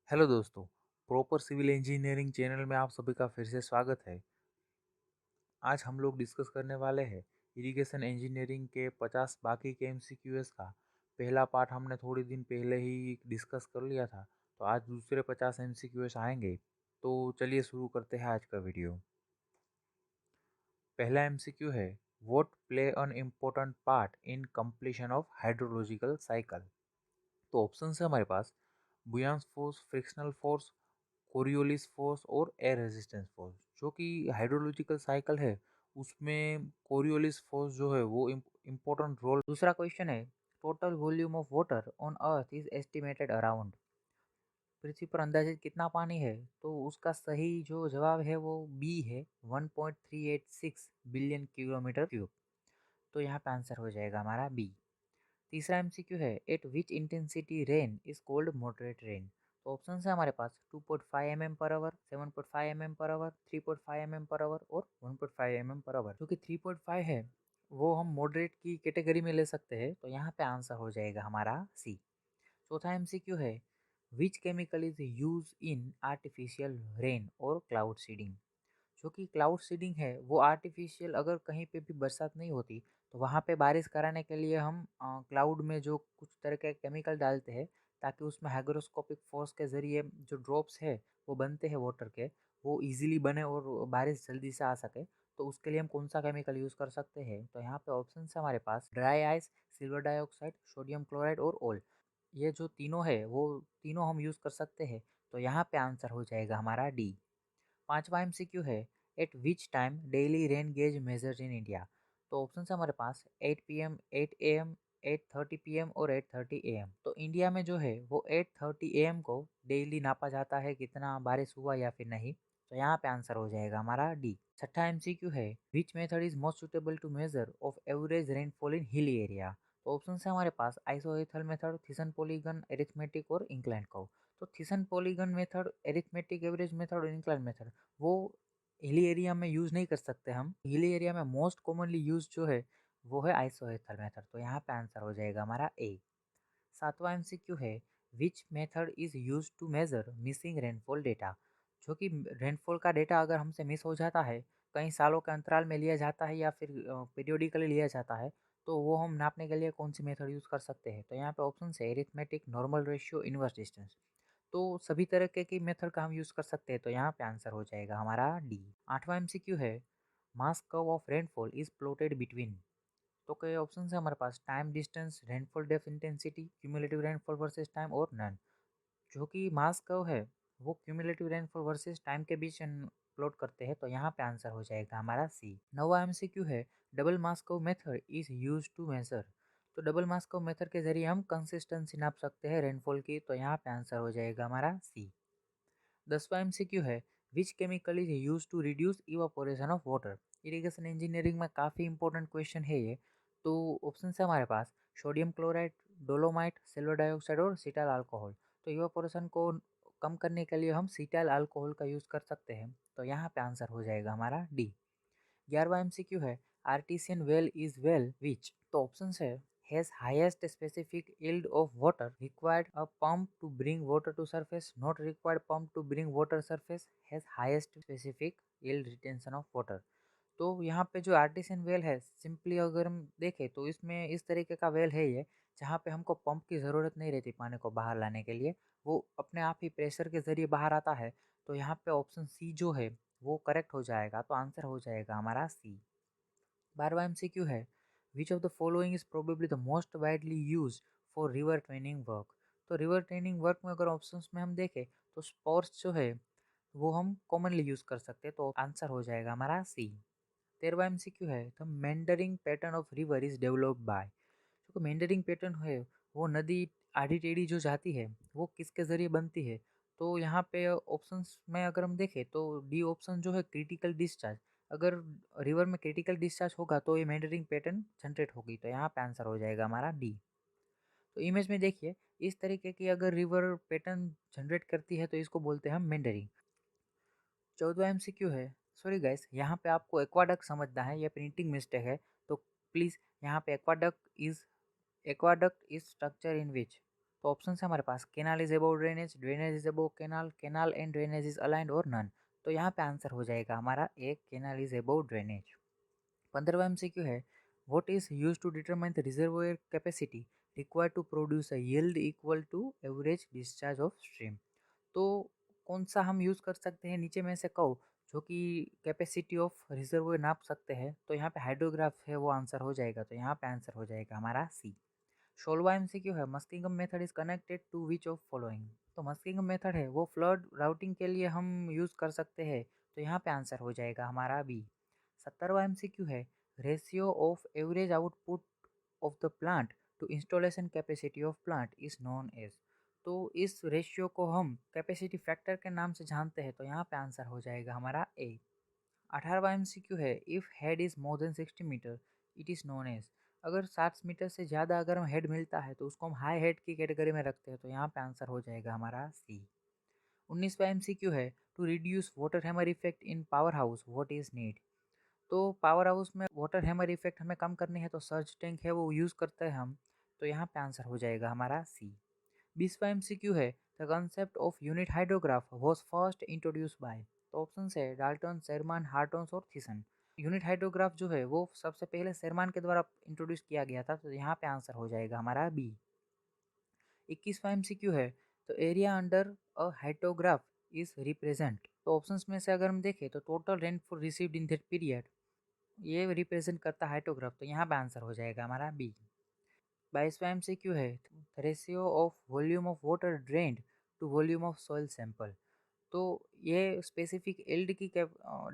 Hello दोस्तों। Proper civil engineering channel में आप सभी का फिर से स्वागत है। आज हम लोग डिस्कस करने वाले हैं इरिगेशन इंजीनियरिंग के 50 बाकी के एमसीक्यूएस का। पहला पार्ट हमने थोड़ी दिन पहले ही डिस्कस कर लिया था, तो आज दूसरे 50 एमसीक्यूएस आएंगे। तो चलिए शुरू करते हैं आज का वीडियो। पहला एमसीक्यू है, what play an important part in completion of hydrological cycle. तो ऑप्शन है हमारे पास buoyance force, frictional force, Coriolis force और एयर रेजिस्टेंस फोर्स। जो कि हाइड्रोलॉजिकल साइकिल है उसमें कोरियोलिस फोर्स जो है वो इम्पोर्टेंट रोल। दूसरा क्वेश्चन है, total volume of water on earth is estimated around. पृथ्वी पर अंदाजित कितना पानी है? तो उसका सही जो जवाब है वो बी है, 1.386 बिलियन किलोमीटर क्यूब। तो यहाँ पे आंसर हो जाएगा हमारा बी। तीसरा एमसीक्यू है, eight which intensity rain is called moderate rain. तो ऑप्शन है हमारे पास 2.5 mm per hour, 7.5 mm per hour, 3.5 mm per hour और 1.5 mm पर आवर। जो कि 3.5 है वो हम मॉडरेट की कैटेगरी में ले सकते हैं, तो यहाँ पे आंसर हो जाएगा हमारा सी। चौथा एमसीक्यू है, which chemical is use in artificial rain और क्लाउड सीडिंग। जो कि क्लाउड सीडिंग है वो आर्टिफिशियल, अगर कहीं पे भी बरसात नहीं होती तो वहाँ पे बारिश कराने के लिए हम क्लाउड में जो कुछ तरह के केमिकल डालते हैं, ताकि उसमें हाइग्रोस्कोपिक फोर्स के ज़रिए जो ड्रॉप्स है वो बनते हैं वाटर के, वो इजीली बने और बारिश जल्दी से आ सके। तो उसके लिए हम कौन सा केमिकल यूज़ कर सकते हैं? तो यहाँ पे ऑप्शन है हमारे पास dry ice, silver dioxide, sodium chloride और ऑयल। ये जो तीनों है वो तीनों हम यूज़ कर सकते हैं, तो यहाँ पे आंसर हो जाएगा हमारा डी। पांचवा एमसीक्यू है, eight which time daily rain gauge measures in India. तो ऑप्शन है हमारे पास 8 PM, 8 AM, 8:30 PM और 8:30 AM। तो इंडिया में जो है वो 8:30 AM को डेली नापा जाता है कितना बारिश हुआ या फिर नहीं। तो यहाँ पे आंसर हो जाएगा हमारा डी। छठा एमसीक्यू है, which method is most suitable to measure of average rainfall in hilly area. तो ऑप्शन है हमारे पास isohyetal method, Thiessen polygon, arithmetic और इंक्लाइन कर्व। तो Thiessen polygon method, arithmetic average method और इंक्लाइन मेथड वो हिली एरिया में use नहीं कर सकते हम। हिली एरिया में मोस्ट कॉमनली यूज जो है वो है आइसोएथल मेथड। तो यहाँ पे आंसर हो जाएगा हमारा ए। सातवां एमसीक्यू है, which method is use to measure missing rainfall data. जो कि रेनफॉल का डेटा अगर हमसे मिस हो जाता है, कई सालों के अंतराल में लिया जाता है या फिर पीरियोडिकली लिया जाता है, तो वो हम नापने के लिए कौन सी मेथड यूज़ कर सकते हैं? तो यहाँ पे ऑप्शन है arithmetic, normal ratio, inverse distance. तो सभी तरह के मेथड का हम यूज़ कर सकते हैं, तो यहाँ पे आंसर हो जाएगा हमारा डी। आठवां एमसीक्यू है, mass curve of rainfall is plotted between. तो कई ऑप्शन है हमारे पास time, distance, rainfall depth, intensity, cumulative rainfall versus time और नन। जो कि मास कर्व है वो क्यूमुलेटिव रेनफॉल वर्सेस टाइम के बीच प्लॉट करते हैं, तो यहाँ पे आंसर हो जाएगा हमारा सी। नवा एमसीक्यू है, double mass curve method is use to measure. तो डबल मास कर्व मेथड के जरिए हम कंसिस्टेंसी नाप सकते हैं रेनफॉल की, तो यहाँ पे आंसर हो जाएगा हमारा सी। 10वां एमसीक्यू है, which chemical is use to reduce evaporation of water. Irrigation engineering में काफ़ी इंपॉर्टेंट क्वेश्चन है ये। तो ऑप्शन है हमारे पास sodium chloride, dolomite, silver dioxide और सीटाइल अल्कोहल। तो इवापोरेशन को कम करने के लिए हम सीटाइल अल्कोहल का यूज़ कर सकते हैं, तो यहाँ पे आंसर हो जाएगा हमारा डी। 11वां एमसीक्यू है, artisan well is well which. तो ऑप्शन है, has highest specific yield of water, required a pump to bring water to surface, not required pump to bring water surface, has highest specific yield retention of water। तो यहाँ पे जो artisan well है, simply अगर हम देखें तो इसमें इस तरीके का वेल है ये, जहाँ पे हमको पंप की ज़रूरत नहीं रहती पानी को बाहर लाने के लिए, वो अपने आप ही प्रेशर के ज़रिए बाहर आता है। तो यहाँ पे ऑप्शन सी जो है वो करेक्ट हो जाएगा, तो आंसर हो जाएगा हमारा सी। 12वां एमसीक्यू है, which of the following is probably the most widely use for river training work. तो रिवर ट्रेनिंग वर्क में अगर ऑप्शंस में हम देखें तो स्पोर्ट्स जो है वो हम कॉमनली यूज़ कर सकते हैं, तो आंसर हो जाएगा हमारा सी। 13वां एमसीक्यू है, the meandering pattern of river is developed by. जो मेंडरिंग पैटर्न है वो नदी आड़ी टेढ़ी जो जाती है वो किसके ज़रिए बनती है? तो यहाँ पे ऑप्शंस में अगर हम देखें तो डी ऑप्शन जो है क्रिटिकल डिस्चार्ज। अगर रिवर में क्रिटिकल डिस्चार्ज होगा तो ये मेंडरिंग पैटर्न जनरेट होगी, तो यहाँ पे आंसर हो जाएगा हमारा डी। तो इमेज में देखिए, इस तरीके की अगर रिवर पैटर्न जनरेट करती है तो इसको बोलते हैं हम मेंडरिंग। 14वां एमसीक्यू है, सॉरी गाइस यहाँ पे आपको एक्वाडक्ट समझना है, ये प्रिंटिंग मिस्टेक है। तो प्लीज़ यहाँ पे aqueduct is structure in which. तो ऑप्शन है हमारे पास canal is above drainage, drainage is above canal, canal and drainage is aligned और नन। तो यहाँ पे आंसर हो जाएगा हमारा एक, कैनाल इज अबव ड्रेनेज। 15वां एमसीक्यू है, what is used to determine the reservoir capacity required to produce a yield equal to average discharge of stream. तो कौन सा हम यूज़ कर सकते हैं नीचे में से कहो जो कि कैपेसिटी ऑफ रिजर्वोयर नाप सकते हैं, तो यहाँ पे हाइड्रोग्राफ है वो आंसर हो जाएगा। तो यहाँ पे आंसर हो जाएगा हमारा सी। 16वां एमसीक्यू है, Muskingum method is connected to which of following. तो मस्किंगम मेथड है वो फ्लड राउटिंग के लिए हम यूज़ कर सकते हैं। तो यहाँ पे आंसर हो जाएगा हमारा बी। 17वां एमसीक्यू है, ratio of average output of the plant to installation capacity of plant is known as. तो इस रेशियो को हम कैपेसिटी फैक्टर के नाम से जानते हैं। तो यहाँ पे आंसर हो जाएगा हमारा ए। 18वां एमसीक्यू है, if head is more than 60 metre it is known as. अगर 60 मीटर से ज़्यादा अगर हम हेड मिलता है तो उसको हम हाई हेड की कैटेगरी में रखते हैं। तो यहाँ पे आंसर हो जाएगा हमारा सी। 19वां एमसीक्यू है, to reduce water hammer effect in power house what is need. तो पावर हाउस में वाटर हैमर इफेक्ट हमें कम करनी है तो सर्ज टैंक है वो यूज़ करते हैं हम। तो यहाँ पे आंसर हो जाएगा हमारा सी। 20वां एमसीक्यू है, the concept of unit hydrograph was first introduce by. तो ऑप्शन है डाल्टन, शेरमान, हार्टन्स और थीसन। यूनिट हाइड्रोग्राफ जो है वो सबसे पहले शेरमान के द्वारा इंट्रोड्यूस किया गया था। तो यहाँ पे आंसर हो जाएगा हमारा बी। 21वां एमसीक्यू है, तो area under a hydrograph is represent. तो ऑप्शंस में से अगर हम देखें तो total rainfall received in that period, ये रिप्रेजेंट करता है हाइड्रोग्राफ। तो यहाँ पे आंसर हो जाएगा हमारा बी। 22वां एमसीक्यू है, ratio of volume of water drained to volume of soil sample. तो ये स्पेसिफिक एल्ड की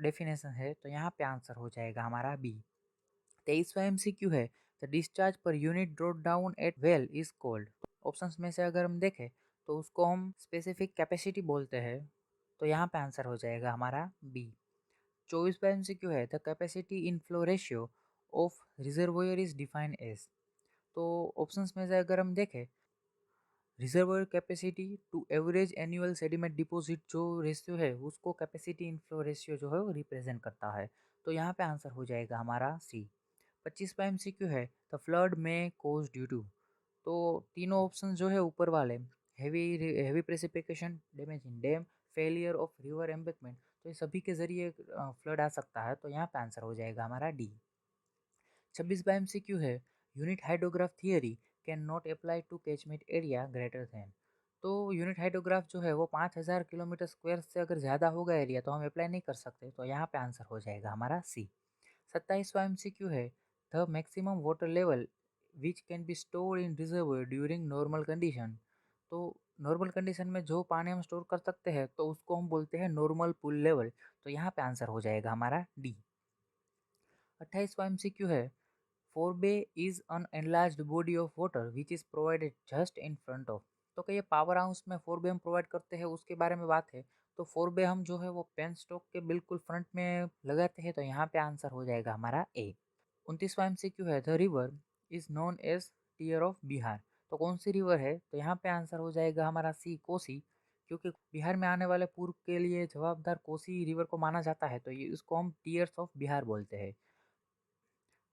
डेफिनेशन है। तो यहाँ पे आंसर हो जाएगा हमारा बी। 23वां एमसीक्यू है, the discharge per unit drawdown at well is called. Options में से अगर हम देखें तो उसको हम स्पेसिफिक कैपेसिटी बोलते हैं। तो यहाँ पे आंसर हो जाएगा हमारा बी। 24वां एमसीक्यू है, the capacity inflow ratio of reservoir is defined as. तो ऑप्शंस में से अगर हम देखें, reservoir capacity to average annual sediment deposit जो रेशियो है उसको कैपेसिटी इनफ्लो रेशियो जो है वो रिप्रेजेंट करता है। तो यहाँ पे आंसर हो जाएगा हमारा सी। 25वां एमसीक्यू है, द फ्लड में कोज ड्यू टू। तो तीनों ऑप्शन जो है ऊपर वाले, heavy heavy precipitation, damage in dam, failure of river embankment, तो ये सभी के जरिए फ्लड आ सकता है। तो यहाँ पे आंसर हो जाएगा हमारा डी। 26वां एमसीक्यू है, unit hydrograph theory can not apply to catchment area greater than. तो यूनिट हाइड्रोग्राफ जो है वो 5000 किलोमीटर स्क्वायर से अगर ज़्यादा होगा एरिया तो हम अप्लाई नहीं कर सकते। तो यहाँ पे आंसर हो जाएगा हमारा सी। 27वां एमसीक्यू है, the maximum water level which can be store in reservoir during normal condition. तो नॉर्मल कंडीशन में जो पानी हम स्टोर कर सकते हैं तो उसको हम बोलते हैं नॉर्मल पुल लेवल। तो यहाँ पे आंसर हो जाएगा हमारा डी। 28वां एमसीक्यू है, forebay is an enlarged body of water which is provided just in front of. तो कहिए पावर हाउस में फोरबे हम प्रोवाइड करते हैं उसके बारे में बात है। तो फोरबे हम जो है वो पेन स्टॉक के बिल्कुल फ्रंट में लगाते हैं। तो यहाँ पे आंसर हो जाएगा हमारा ए। 29वां एमसीक्यू है, the river is known as tear of Bihar. तो कौन सी रिवर है? तो यहाँ पे आंसर हो जाएगा हमारा सी, कोसी। क्योंकि बिहार में आने वाले पूर्व के लिए जवाबदार कोसी रिवर को माना जाता है। तो ये इसको हम टीयर्स ऑफ बिहार बोलते हैं।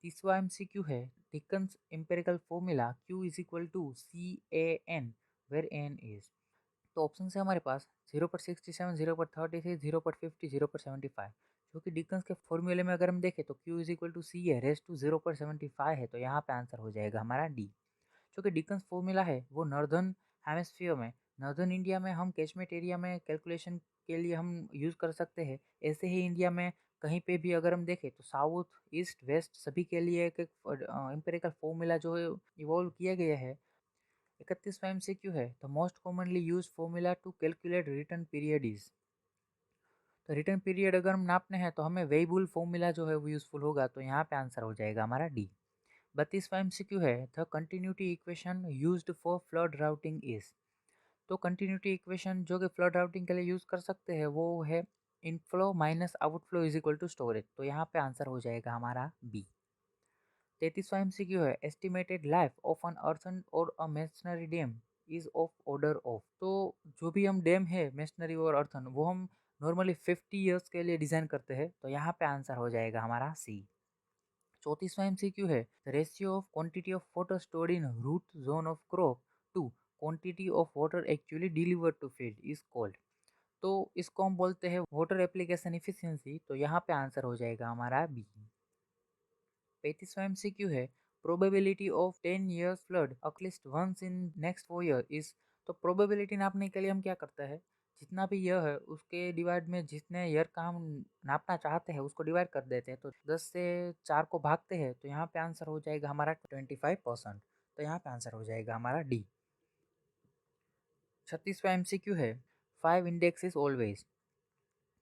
30वां एमसीक्यू है, Dickens empirical formula Q is equal to CAN where n is. तो ऑप्शन है हमारे पास 0 पर 67, 0 पर 33, 0 पर 50, 0 पर 75। जो कि डिकन्स के फॉर्मूले में अगर हम देखें तो Q is equal to C है, रेस टू 0 पर 75 है। तो यहाँ पे आंसर हो जाएगा हमारा डी। जो कि डिकन्स फॉर्मूला है वो नॉर्दर्न हेमिस्फीयर में, नॉर्दर्न इंडिया में हम कैचमेंट एरिया में कैलकुलेशन के लिए हम यूज़ कर सकते हैं। ऐसे ही इंडिया में कहीं पे भी अगर हम देखें तो साउथ, ईस्ट, वेस्ट सभी के लिए एक एम्पिरिकल फॉर्मूला जो है इवॉल्व किया गया है। 31वां एमसीक्यू है, the most commonly use formula to calculate return period is. तो रिटर्न पीरियड अगर हम नापने हैं तो हमें वेइबुल फॉर्मूला जो है वो यूज़फुल होगा। तो यहाँ पे आंसर हो जाएगा हमारा डी। 32वां एमसीक्यू है, the continuity equation used for flood routing is. तो कंटिन्यूटी इक्वेशन जो कि फ्लड राउटिंग के लिए यूज़ कर सकते हैं वो है inflow minus outflow is equal to storage. तो यहाँ पे आंसर हो जाएगा हमारा बी। 33वां एमसीक्यू है, estimated life of an earthen or a masonry dam is of order of. तो जो भी हम डैम है मेसनरी और अर्थन वो हम नॉर्मली 50 ईयर्स के लिए डिज़ाइन करते हैं। तो यहाँ पे आंसर हो जाएगा हमारा सी। 34वां एमसीक्यू है, ratio of quantity of water stored in root zone of crop to quantity of water actually delivered to field is called. तो इसको हम बोलते हैं वाटर एप्लीकेशन इफिशिएंसी। तो यहाँ पे आंसर हो जाएगा हमारा बी। 35वां एमसीक्यू है, probability of 10 years flood at least once in next 4 year is. तो प्रोबेबिलिटी नापने के लिए हम क्या करते हैं, जितना भी ईयर है उसके डिवाइड में जितने ईयर का हम नापना चाहते हैं उसको डिवाइड कर देते हैं। तो 10 से 4 को भागते हैं तो यहाँ पे आंसर हो जाएगा हमारा 25%। तो यहाँ पे आंसर हो जाएगा हमारा डी। 36वां एमसीक्यू है, 5 इंडेक्स इज ऑलवेज।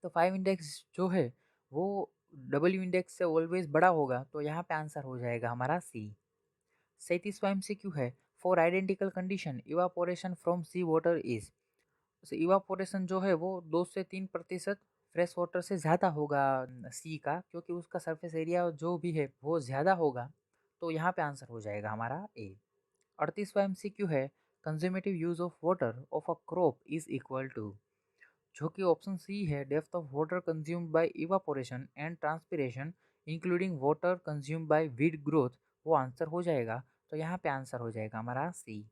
तो 5 इंडेक्स जो है वो डब्ल्यू इंडेक्स से ऑलवेज बड़ा होगा। तो यहाँ पे आंसर हो जाएगा हमारा सी। 37वां एमसीक्यू है, for identical condition evaporation from sea water is. Evaporation जो है वो 2 से 3% फ्रेश वाटर से ज़्यादा होगा सी का, क्योंकि उसका सरफेस एरिया जो भी है वो ज़्यादा होगा। तो यहाँ पे आंसर हो जाएगा हमारा ए। 38वां एमसीक्यू है, consumptive use of water of a crop is equal to. जो कि ऑप्शन सी है, depth of water consumed by evaporation and transpiration including water consumed by weed growth, वो आंसर हो जाएगा। तो यहाँ पे आंसर हो जाएगा हमारा सी।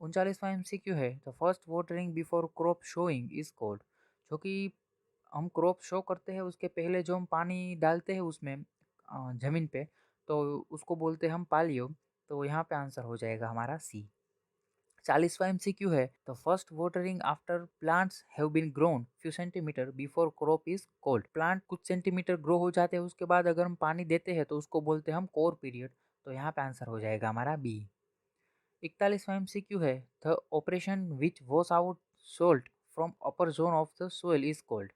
39वां एमसीक्यू है, the first watering before crop sowing is called. जो कि हम क्रॉप शो करते हैं उसके पहले जो हम पानी डालते हैं उसमें ज़मीन पे, तो उसको बोलते हैं हम पालियो। तो यहाँ पे आंसर हो जाएगा हमारा सी। 40वां एमसीक्यू है, the first watering after plants have been grown few centimetre before crop is called. Plant कुछ सेंटीमीटर ग्रो हो जाते हैं उसके बाद अगर हम पानी देते हैं तो उसको बोलते हैं हम कोर पीरियड। तो यहाँ पे आंसर हो जाएगा हमारा बी। 41वां एमसीक्यू है, the operation which wash out salt from upper zone of the soil is cold.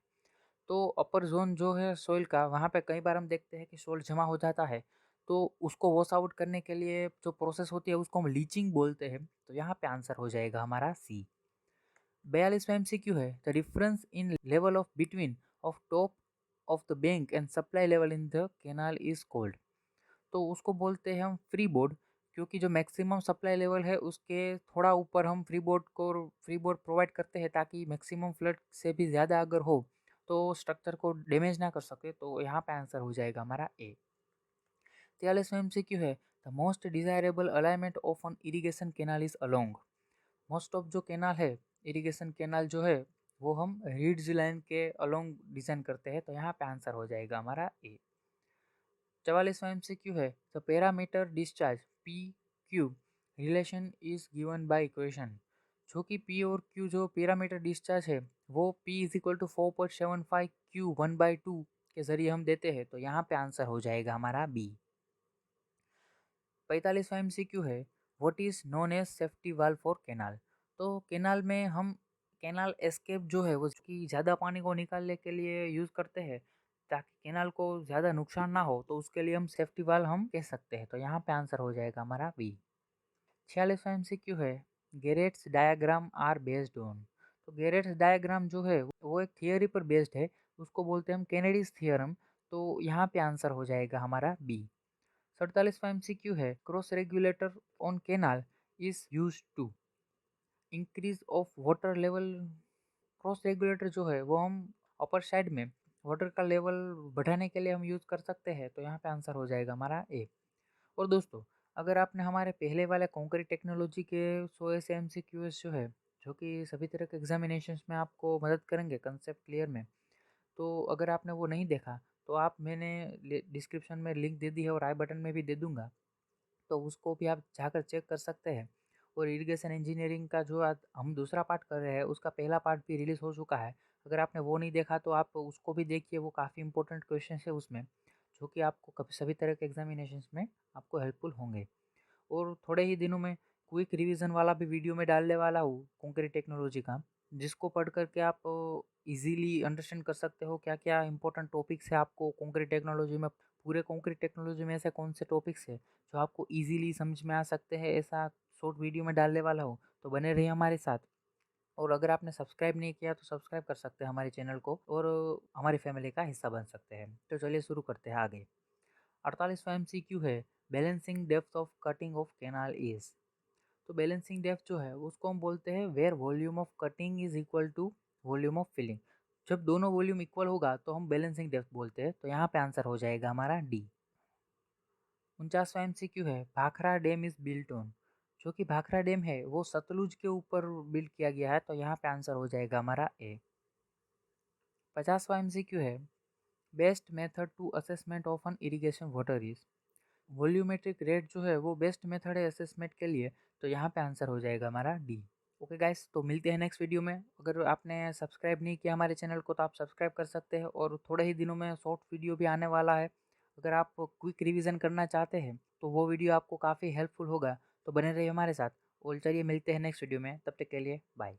तो अपर जोन जो है सोइल का, वहाँ पे कई बार हम देखते हैं कि सोल्ट जमा हो जाता है। तो उसको वॉश आउट करने के लिए जो प्रोसेस होती है उसको हम लीचिंग बोलते हैं। तो यहाँ पे आंसर हो जाएगा हमारा सी। 42वां एमसीक्यू है, the difference in level of between of top of the bank and supply level in the canal is cold. तो उसको बोलते हैं हम फ्री बोर्ड, क्योंकि जो मैक्सिमम सप्लाई लेवल है उसके थोड़ा ऊपर हम फ्री बोर्ड प्रोवाइड करते हैं ताकि मैक्सिमम फ्लड से भी ज़्यादा अगर हो तो स्ट्रक्चर को डैमेज ना कर सके। तो यहाँ पे आंसर हो जाएगा हमारा ए। 43वां एमसीक्यू है, the most desirable alignment of an irrigation canal is along. Most of जो कैनाल है, इरिगेशन कैनाल जो है वो हम रीड्स लाइन के अलोंग डिजाइन करते हैं। तो यहाँ पे आंसर हो जाएगा हमारा ए। 44वां एमसीक्यू है, the parameter discharge P Q relation is given by equation. जो कि पी और क्यू जो पैरामीटर डिस्चार्ज है वो P is equal to 4.75 Q 1/2 के जरिए हम देते हैं। तो यहाँ पे आंसर हो जाएगा हमारा बी। 45वां एमसीक्यू है, what is known as safety valve for canal. तो कैनाल में हम कैनाल एस्केप जो है वो कि ज़्यादा पानी को निकालने के लिए यूज़ करते हैं ताकि कैनाल को ज़्यादा नुकसान ना हो। तो उसके लिए हम सेफ्टी वाल्व हम कह सकते हैं। तो यहाँ पे आंसर हो जाएगा हमारा बी। 46वां एमसीक्यू है, गेरेट्स डायग्राम आर बेस्ड ऑन। तो गेरेट्स डायग्राम जो है वो एक थियोरी पर बेस्ड है, उसको बोलते हैं हम कैनेडीज थियरम। तो यहाँ पे आंसर हो जाएगा हमारा बी। 47वां एमसीक्यू है, cross regulator on canal is use to increase of water level. Cross regulator जो है वो हम अपर साइड में वाटर का लेवल बढ़ाने के लिए हम यूज़ कर सकते हैं। तो यहाँ पे आंसर हो जाएगा हमारा ए। और दोस्तों, अगर आपने हमारे पहले वाले कॉन्क्रीट टेक्नोलॉजी के 100 ऐसे एमसीक्यूज जो है जो कि सभी तरह के एग्जामिनेशंस में आपको मदद करेंगे कंसेप्ट क्लियर में, तो अगर आपने वो नहीं देखा तो आप मैंने डिस्क्रिप्शन में लिंक दे दी है और आई बटन में भी दे दूंगा। तो उसको भी आप जाकर चेक कर सकते हैं। और इरिगेशन इंजीनियरिंग का जो आज हम दूसरा पार्ट कर रहे हैं उसका पहला पार्ट भी रिलीज़ हो चुका है। अगर आपने वो नहीं देखा तो आप उसको भी देखिए, वो काफ़ी इंपॉर्टेंट क्वेश्चन है उसमें जो कि आपको कभी सभी तरह के एग्जामिनेशंस में आपको हेल्पफुल होंगे। और थोड़े ही दिनों में क्विक रिवीजन वाला भी वीडियो में डालने वाला हूँ कॉन्क्रीट टेक्नोलॉजी का, जिसको पढ़ करके आप इजीली अंडरस्टैंड कर सकते हो क्या क्या इंपॉर्टेंट टॉपिक्स है आपको कॉन्क्रीट टेक्नोलॉजी में। पूरे कॉन्क्रीट टेक्नोलॉजी में ऐसे कौन से टॉपिक्स है जो आपको इजीली समझ में आ सकते हैं, ऐसा शॉर्ट वीडियो में डालने वाला हूँ। तो बने रहिए हमारे साथ। और अगर आपने सब्सक्राइब नहीं किया तो सब्सक्राइब कर सकते हैं हमारे चैनल को और हमारी फैमिली का हिस्सा बन सकते हैं। तो चलिए शुरू करते हैं आगे। 48वां एमसीक्यू है, balancing depth of cutting of canal is. तो बैलेंसिंग डेप्थ जो है उसको हम बोलते हैं where volume of cutting is equal to volume of filling. जब दोनों वॉल्यूम इक्वल होगा तो हम बैलेंसिंग डेप्थ बोलते हैं। तो यहाँ पे आंसर हो जाएगा हमारा डी। 49वां एमसीक्यू है, Bhakra dam is built on. जो कि भाखड़ा डैम है वो सतलुज के ऊपर बिल्ड किया गया है, तो यहाँ पे आंसर हो जाएगा हमारा ए। 50वां एमसीक्यू है, best method to assessment of an irrigation water is. Volumetric rate जो है वो बेस्ट मेथड है असेसमेंट के लिए, तो यहाँ पे आंसर हो जाएगा हमारा डी। ओके गाइस, तो मिलते हैं नेक्स्ट वीडियो में। अगर आपने सब्सक्राइब नहीं किया हमारे चैनल को तो आप सब्सक्राइब कर सकते हैं, और थोड़े ही दिनों में शॉर्ट वीडियो भी आने वाला है। अगर आप क्विक रिवीजन करना चाहते हैं तो वो वीडियो आपको काफ़ी हेल्पफुल होगा, तो बने रहिए हमारे साथ। और चलिए मिलते हैं नेक्स्ट वीडियो में, तब तक के लिए बाय।